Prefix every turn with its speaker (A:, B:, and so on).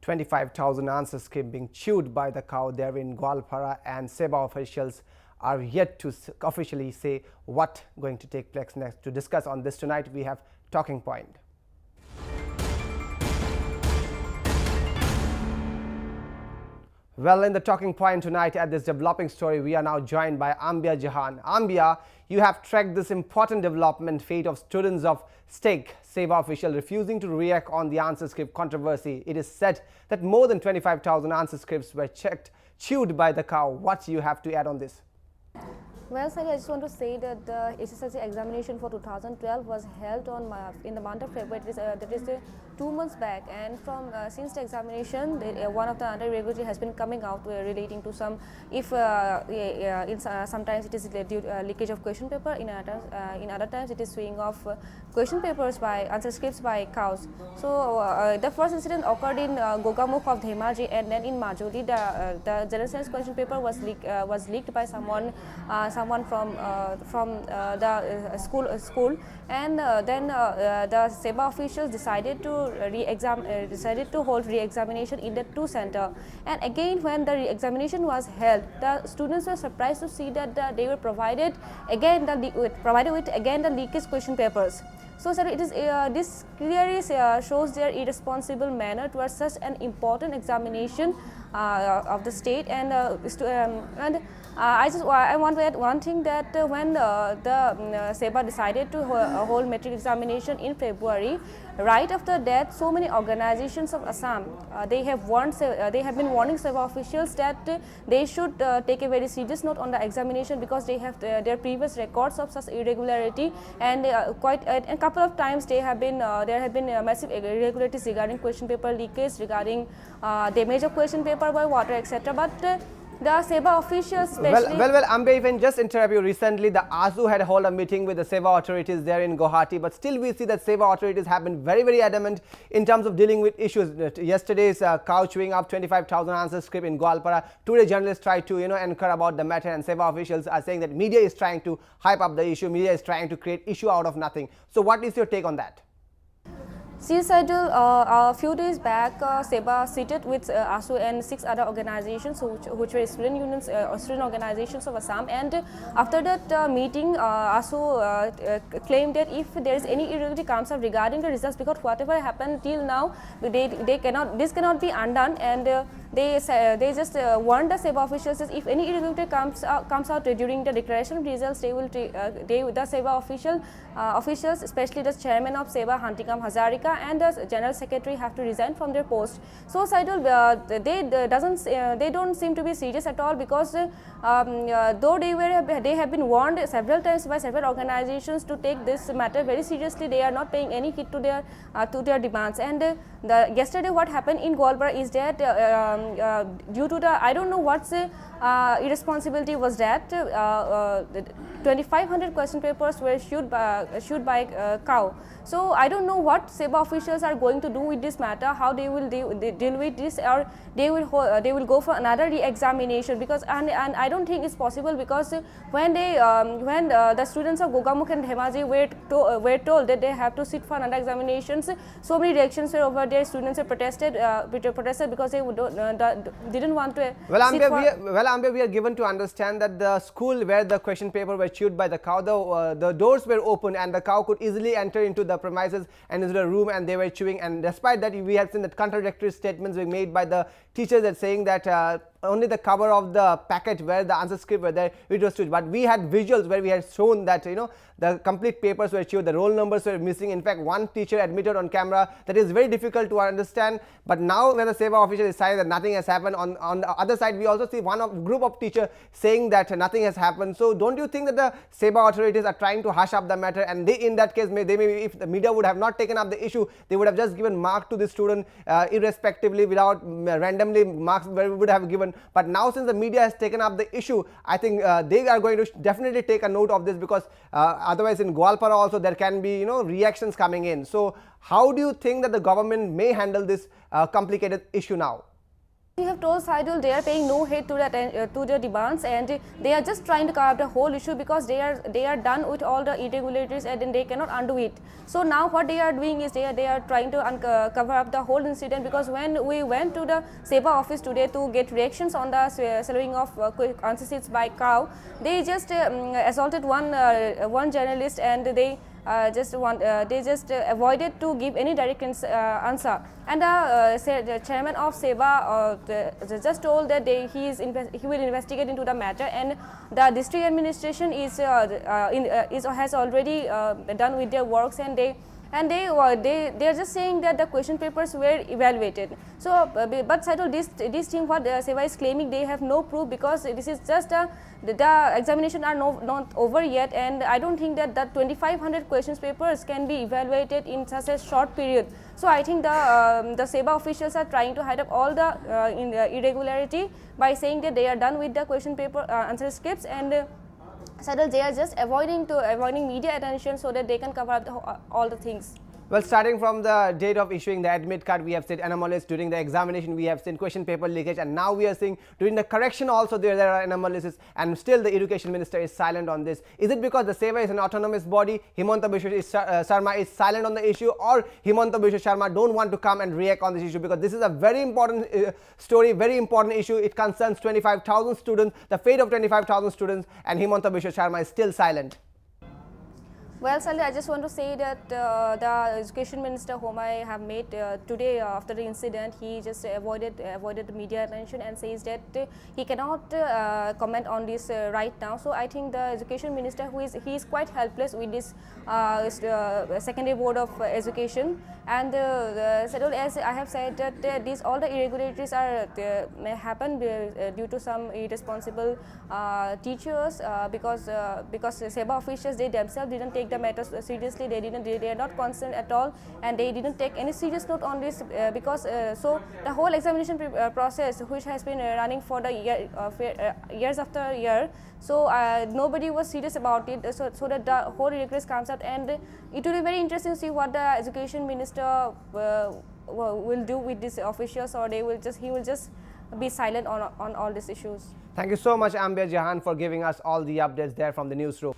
A: 25,000 answer script being chewed by the cow there in Gwalpara, and SEBA officials are yet to officially say what going to take place next. To discuss on this tonight, we have Talking Point. Well, in the Talking Point tonight at this developing story, we are now joined by Ambia Jahan. Ambia, you have tracked this important development, fate of students of STIG, SEBA official refusing to react on the answer script controversy. It is said that more than 25,000 answer scripts were chewed by the cow. What you have to add on this?
B: Well, Sari, I just want to say that the SSLC examination for 2012 was held on in the month of February. That is 2 months back, and from since the examination, one of the under-regulatory has been coming out relating to some, if sometimes it is leakage of question paper, in other times it is swinging of question papers by answer scripts by cows. So the first incident occurred in Gogamukh of Dhemaji, and then in Majuli the general science question paper was leaked by someone from the school, and then the SEBA officials decided to hold re-examination in the two center. And again, when the re-examination was held, the students were surprised to see that they were provided with the leakage question papers. So, sir, it is this clearly shows their irresponsible manner towards such an important examination of the state. And I want to add one thing, that when the SEBA decided to hold metric examination in February, right after that, so many organizations of Assam they have been warning SEBA officials that they should take a very serious note on the examination, because they have their previous records of such irregularity, and a couple of times there have been massive irregularities regarding question paper leakage, regarding damage of question paper by water, etc. But the SEBA officials, especially...
A: Well, Ambe, even just interrupt you. Recently, the ASU had held a meeting with the SEBA authorities there in Guwahati, but still we see that SEBA authorities have been very, very adamant in terms of dealing with issues. Yesterday's cow chewing up 25,000 answer script in Gwalpara. Today, journalists try to, inquire about the matter, and SEBA officials are saying that media is trying to hype up the issue. Media is trying to create issue out of nothing. So, what is your take on that?
B: See, Saidul, a few days back, SEBA seated with ASU and 6 other organizations, which were student unions, student organizations of Assam. And after that meeting, ASU claimed that if there is any irregularity comes up regarding the results, because whatever happened till now, this cannot be undone, and they just warned the SEBA officials that if any irregularity comes out during the declaration of results, the SEBA officials, especially the chairman of SEBA, Hantikam Hazarika, and the general secretary, have to resign from their post. So, Saidul, they don't seem to be serious at all, because though they have been warned several times by several organizations to take this matter very seriously, they are not paying any heed to their demands. And yesterday, what happened in Gwalpara is that due to the, I don't know what's irresponsibility was that 2,500 question papers were chewed by cow. So I don't know what SEBA officials are going to do with this matter, how they will deal with this, or they will go for another re-examination, because and I don't think it's possible, because when the students of Gogamukh and Dhemaji were told that they have to sit for another examinations, so many reactions were over there. Students have protested because they didn't want to.
A: Ambe, we are given to understand that the school where the question paper were chewed by the cow, the doors were open and the cow could easily enter into the premises and into the room, and they were chewing. And despite that, we have seen that contradictory statements were made by the teachers that saying that only the cover of the packet where the answer script were there, it was chewed. But we had visuals where we had shown that the complete papers were chewed, the roll numbers were missing. In fact, one teacher admitted on camera that is very difficult to understand. But now when the SEBA official is saying that nothing has happened, on the other side we also see group of teachers saying that nothing has happened. So don't you think that the SEBA authorities are trying to hush up the matter, and they, in that case, if the media would have not taken up the issue, they would have just given mark to the student irrespectively, without randomly marks would have given. But now, since the media has taken up the issue, I think they are going to definitely take a note of this, because otherwise in Gwalpara also there can be reactions coming in. So how do you think that the government may handle this complicated issue now?
B: You have told Saidul they are paying no heed to the demands, and they are just trying to cover up the whole issue because they are done with all the irregularities and then they cannot undo it. So now what they are doing is they are trying to cover up the whole incident, because when we went to the SEBA office today to get reactions on the selling of answer sheets by cow, they just assaulted one journalist, and they just avoided to give any direct answer. And the chairman of SEBA just told that he will investigate into the matter, and the district administration has already done with their works, and they are just saying that the question papers were evaluated. So, but Saidul, this thing what SEBA is claiming, they have no proof, because this is just the examination are not over yet, and I don't think that the 2500 questions papers can be evaluated in such a short period. So I think the SEBA officials are trying to hide up all the irregularity by saying that they are done with the question paper answer scripts, and Saidul, they are just avoiding media attention so that they can cover up all the things.
A: Well, starting from the date of issuing the admit card, we have seen anomalies. During the examination, we have seen question paper leakage, and now we are seeing during the correction also there are anomalies, and still the education minister is silent on this. Is it because the SEBA is an autonomous body, Himanta Biswa Sharma is silent on the issue, or Himanta Biswa Sharma don't want to come and react on this issue? Because this is a very important story, very important issue. It concerns 25,000 students, the fate of 25,000 students, and Himanta Biswa Sharma is still silent.
B: Well, Sally, I just want to say that the education minister whom I have met today after the incident, he just avoided the media attention and says that he cannot comment on this right now. So I think the education minister, he is quite helpless with this secondary board of education, and as I have said that all the irregularities may happen due to some irresponsible teachers, because SEBA officials, they themselves didn't take the matter seriously. They are not concerned at all, and they didn't take any serious note on this, because so the whole examination process, which has been running for the years after year, so nobody was serious about it, so that the whole irregularities comes out, and it will be very interesting to see what the education minister will do with these officials, or he will just be silent on all these issues.
A: Thank you so much, Ambia Jahan, for giving us all the updates there from the newsroom.